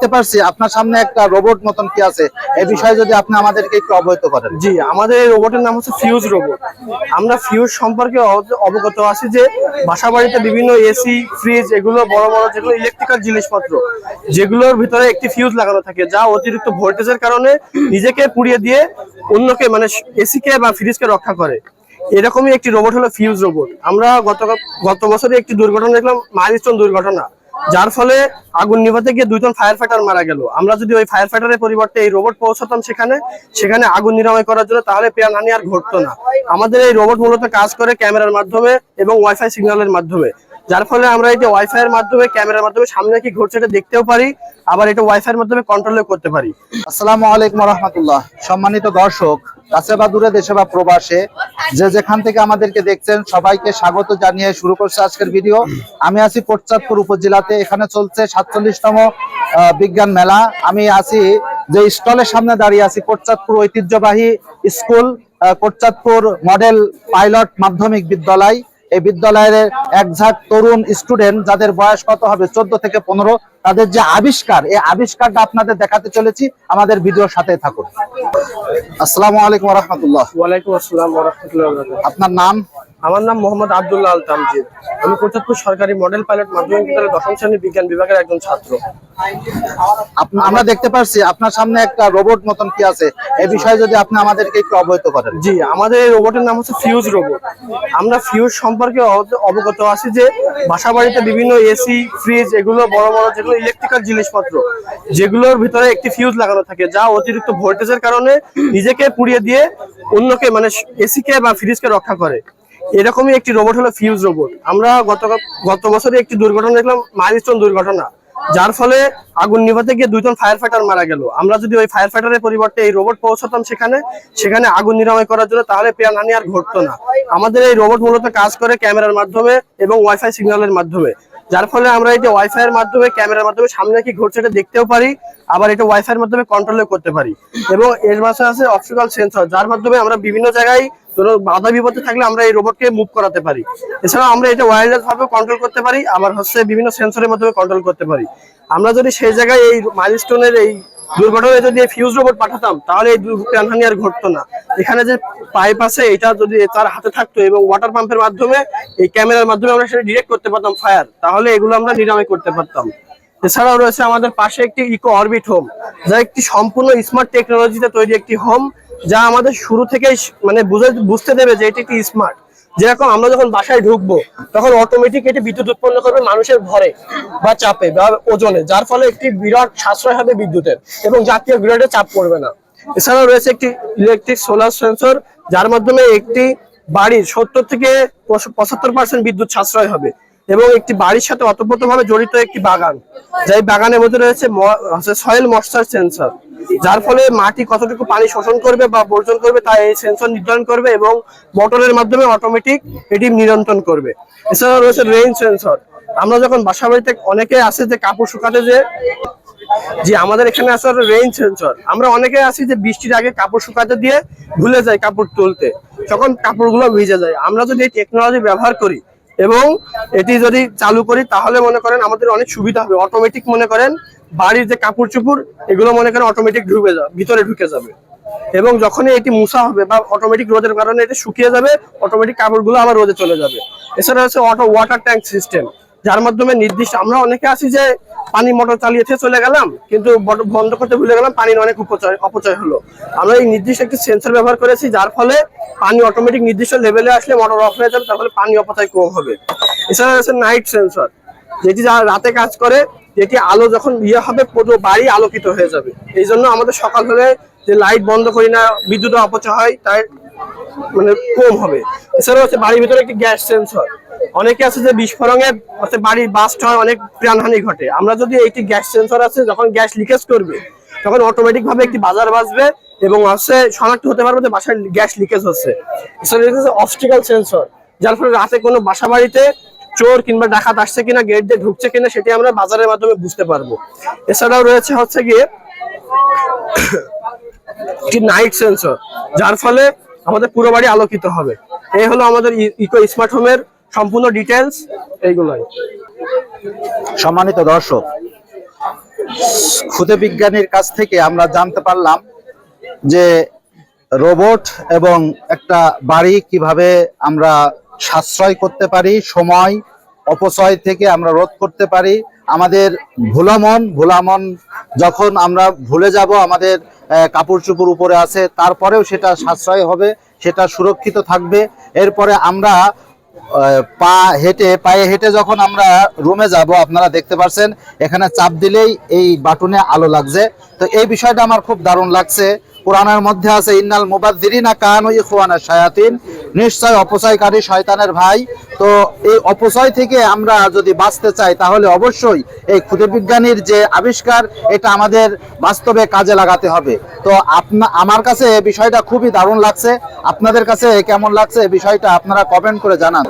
দেখতে পাচ্ছি আপনার সামনে একটা রোবট মতন কি আছে, এই বিষয়ে যদি আপনি আমাদেরকে একটু অবহিত করেন। জি, আমাদের এই রোবটের নাম হচ্ছে ফিউজ রোবট। আমরা ফিউজ সম্পর্কে অবগত আছি যে বাসা বাড়িতে বিভিন্ন এসি, ফ্রিজ, এগুলো বড় বড় যেগুলো ইলেকট্রিক্যাল জিনিসপত্র, যেগুলোর ভিতরে একটি ফিউজ লাগানো থাকে, যা অতিরিক্ত ভোল্টেজের কারণে নিজেকে পুড়িয়ে দিয়ে অন্যকে, মানে এসিকে বা ফ্রিজকে রক্ষা করে। এরকমই একটি রোবট হলো ফিউজ রোবট। আমরা গত বছরে একটি দুর্ঘটনা দেখলাম, মাইলস্টোন দুর্ঘটনা, যার ফলে আগুন নিভাতে গিয়ে 2 জন ফায়ার ফাইটার মারা গেল। আমরা যদি ওই ফায়ার ফাইটারের পরিবর্তে এই রোবট পৌঁছাতাম সেখানে আগুন নিরাময় করার জন্য, তাহলে প্রাণহানি আর ঘটতো না। আমাদের এই রোবট মূলত কাজ করে ক্যামেরার মাধ্যমে এবং ওয়াইফাই সিগন্যালের মাধ্যমে, যার ফলে আমরা এই যে ওয়াইফাই এর মাধ্যমে, ক্যামেরার মাধ্যমে সামনে কি ঘটছে এটা দেখতেও পারি, আবার এটা ওয়াইফাই এর মাধ্যমে কন্ট্রোলও করতে পারি। আসসালামু আলাইকুম রাহমাতুল্লাহ। সম্মানিত দর্শক, কাছে বা দূরে, দেশে বা প্রবাসে, যে যেখান থেকে আমাদেরকে দেখছেন, সবাইকে স্বাগত জানিয়ে শুরু করছে আজকের ভিডিও। আমি আছি কোটচাঁদপুর উপজেলাতে। এখানে চলছে 47তম বিজ্ঞান মেলা। আমি আছি যে স্টলের সামনে দাঁড়িয়ে আছি, কোটচাঁদপুর ঐতিহ্যবাহী স্কুল কোটচাঁদপুর মডেল পাইলট মাধ্যমিক বিদ্যালয়। এই বিদ্যালয়ের একঝাঁক তরুণ স্টুডেন্ট, যাদের বয়স কত হবে 14 থেকে 15, তাদের যে আবিষ্কার, এই আবিষ্কারটা আপনাদের দেখাতে চলেছি। আমাদের ভিডিওর সাথে থাকুন। আসসালামু আলাইকুম ওয়া রাহমাতুল্লাহ। ওয়ালাইকুম আসসালাম ওয়া রাহমাতুল্লাহি ওয়া বারাকাতুহু। আপনার নাম? আমার নাম মোহাম্মদ আব্দুল্লাহ আল তামজিদ। আমি কোটচাঁদপুর সরকারি মডেল পাইলট মাধ্যমিক বিদ্যালয়ের 10ম শ্রেণীর বিজ্ঞান বিভাগের একজন ছাত্র। আমরা দেখতে পাচ্ছি আপনার সামনে একটা রোবট মতন কি আছে, এই বিষয়ে যদি আপনি আমাদেরকে একটু অবহিত করেন। জি, আমাদের এই রোবটের নাম হচ্ছে ফিউজ রোবট। আমরা ফিউজ সম্পর্কে অবগত আছি যে বাসা বাড়িতে বিভিন্ন এসি, ফ্রিজ, এগুলো বড় বড় যেগুলো ইলেকট্রিক্যাল জিনিসপত্র, যেগুলোর ভিতরে একটি ফিউজ লাগানো থাকে, যা অতিরিক্ত ভোল্টেজের কারণে নিজেকে পুড়িয়ে দিয়ে অন্যকে, মানে এসিকে বা ফ্রিজকে রক্ষা করে। এরকমই একটি রোবট হলো ফিউজ রোবট। আমরা গত বছরে একটি দুর্ঘটনা দেখলাম, মাইলস্টোন দুর্ঘটনা, যার ফলে আগুন নিভাতে গিয়ে 2 জন ফায়ার ফাইটার মারা গেল। আমরা যদি ওই ফায়ার ফাইটারের পরিবর্তে এই রোবট পৌঁছাতাম সেখানে আগুন নিরাময় করার জন্য, তাহলে প্রাণহানি আর ঘটতো না। আমাদের এই রোবট মূলত কাজ করে ক্যামেরার মাধ্যমে এবং ওয়াইফাই সিগন্যালের মাধ্যমে, যার ফলে আমরা এই যে ওয়াইফাই এর মাধ্যমে, ক্যামেরার মাধ্যমে সামনে কি ঘটছে এটা দেখতেও পারি, আবার এটা ওয়াইফাই এর মাধ্যমে কন্ট্রোলও করতে পারি। এবং এর মাঝে আছে অপটিক্যাল সেন্সর, যার মাধ্যমে আমরা বিভিন্ন জায়গায় কোনো বাধা বিপত্তি থাকলে আমরা এই রোবটকে মুভ করাতে পারি। এছাড়াও আমরা এটা ওয়্যারলেস ভাবে কন্ট্রোল করতে পারি, আবার বিভিন্ন সেন্সরের মাধ্যমে কন্ট্রোল করতে পারি। আমরা যদি সেই জায়গায় এই মাইলস্টোনের এই দুর্ঘটনায় যদি ফিউজ রোবট পাঠাতাম, তাহলে এই প্রাণহানি আর ঘটতো না। এখানে যে পাইপ আছে, এটা যদি তার হাতে থাকতো এবং ওয়াটার পাম্পের মাধ্যমে, এই ক্যামেরার মাধ্যমে আমরা সেটা ডিরেক্ট করতে পারতাম ফায়ার, তাহলে এগুলো আমরা নিরাময় করতে পারতাম। এছাড়াও রয়েছে আমাদের পাশে একটি ইকো অরবিট হোম, যা একটি সম্পূর্ণ স্মার্ট টেকনোলজিতে তৈরি একটি হোম, যা আমাদের শুরু থেকেই মানে বুঝতে দেবে যে এটি একটি স্মার্ট। যেরকম আমরা যখন বাসায় ঢুকবো, তখন অটোমেটিক এটি বিদ্যুৎ উৎপন্ন করবে মানুষের ভরে বা চাপে বা ওজনে, যার ফলে একটি বিরাট সাশ্রয় হবে বিদ্যুতের এবং জাতীয় গ্রিডে চাপ পড়বে না। এছাড়াও রয়েছে একটি ইলেকট্রিক সোলার সেন্সর, যার মাধ্যমে একটি বাড়ির 70 থেকে 75% বিদ্যুৎ সাশ্রয় হবে। এবং একটি বাড়ির সাথে ওতপ্রোতভাবে জড়িত একটি বাগান, যাই বাগানের মধ্যে রয়েছে সয়েল ময়েশ্চার সেন্সর, যার ফলে মাটি কতটুকু পানি শোষণ করবে বা বর্জন করবে তা এই সেন্সর নির্ধারণ করবে এবং মোটরের মাধ্যমে অটোমেটিক এটি নিয়ন্ত্রণ করবে। এছাড়াও রয়েছে রেইন সেন্সর। আমরা যখন বাসা বাড়িতে অনেকে আসে যে কাপড় শুকাতে, যে আমাদের এখানে আছে রেইন সেন্সর। আমরা অনেকে আছি যে বৃষ্টির আগে কাপড় শুকাতে দিয়ে ভুলে যাই কাপড় তুলতে, তখন কাপড়গুলো ভিজে যায়। আমরা যদি এই টেকনোলজি ব্যবহার করি এবং এটি যদি চালু করি, তাহলে মনে করেন আমাদের অনেক সুবিধা হবে। অটোমেটিক মনে করেন বাড়ির যে কাপড় চোপড়, এগুলো মনে করেন অটোমেটিক ভিতরে ঢুকে যাবে এবং যখনই এটি মুছা হবে বা অটোমেটিক রোদের কারণে এটি শুকিয়ে যাবে, অটোমেটিক কাপড়গুলো আবার রোদে চলে যাবে। এছাড়া হচ্ছে অটো ওয়াটার ট্যাঙ্ক সিস্টেম, যার মাধ্যমে নির্দিষ্ট, আমরা অনেকে আছি যে পানি মোটর চালিয়ে চলে গেলাম কিন্তু বন্ধ করতে ভুলে গেলাম, পানির অনেক অপচয় হলো। আমরা এই নির্দিষ্ট একটি সেন্সর ব্যবহার করেছি, যার ফলে পানি অটোমেটিক নির্দিষ্ট লেভেলে আসলে মোটর অফ হয়ে যাবে, তাহলে পানি অপচয় কম হবে। এছাড়া আছে নাইট সেন্সর, যেটি যারা রাতে কাজ করে, যেটি আলো যখন হবে পুরো বাড়ি আলোকিত হয়ে যাবে। এই জন্য আমাদের সকাল হলে যে লাইট বন্ধ করি না, বিদ্যুৎ অপচয় হয়, তাই মানে কম হবে। এছাড়াও হচ্ছে বাড়ির ভিতরে একটি গ্যাস সেন্সর। অনেকে আছে যে বিস্ফোরণে বাড়ির বাস্ট হয়, অনেক প্রাণহানি ঘটে। আমরা যদি এইটি গ্যাস সেন্সর আছে, যখন গ্যাস লিকেজ করবে তখন অটোমেটিক ভাবে একটি বাজার বাজবে এবং শনাক্ত হতে পারবে যে বাসায় গ্যাস লিকেজ হচ্ছে। এছাড়া অপটিক্যাল সেন্সর, যার ফলে রাতে কোনো বাসা বাড়িতে চোর কিংবা ডাকাত আসছে কিনা, গেট দিয়ে ঢুকছে কিনা, সেটি আমরা বাজারের মাধ্যমে বুঝতে পারবো। এছাড়াও রয়েছে হচ্ছে গিয়ে একটি নাইট সেন্সর, যার ফলে আমাদের পুরো বাড়ি আলোকিত হবে। এই হলো আমাদের ইকো স্মার্ট হোমের সম্পূর্ণ ডিটেলস, এইগুলোই। সম্মানিত দর্শক, ক্ষুদে বিজ্ঞানীর কাছ থেকে আমরা জানতে পারলাম যে রোবট এবং একটা বাড়ি কিভাবে আমরা সাশ্রয় করতে পারি, সময় অপচয় থেকে আমরা রোধ করতে পারি। আমাদের ভোলামন যখন আমরা ভুলে যাব আমাদের কাপড় চোপড় উপরে আছে, তারপরেও সেটা সাশ্রয় হবে, সেটা সুরক্ষিত থাকবে। এরপরে আমরা পায়ে হেঁটে যখন আমরা রুমে যাব, আপনারা দেখতে পাচ্ছেন এখানে চাপ দিলেই এই বাটনে আলো লাগছে। তো এই বিষয়টা আমার খুব দারুণ লাগছে। কোরআনের মধ্যে আছে ইন্নাল মুবাযযিরিনা কানু ইখওয়ানাশ শায়াতিন, নিশ্চয় অপচয়কারী শয়তানের ভাই। তো এই অপচয় থেকে আমরা যদি বাঁচতে চাই তাহলে অবশ্যই এই ক্ষুদে বিজ্ঞানীর যে আবিষ্কার, এটা আমাদের বাস্তবে কাজে লাগাতে হবে। তো আমার কাছে এই বিষয়টা খুবই দারুণ লাগছে। আপনাদের কাছে কেমন লাগছে এই বিষয়টা আপনারা কমেন্ট করে জানান।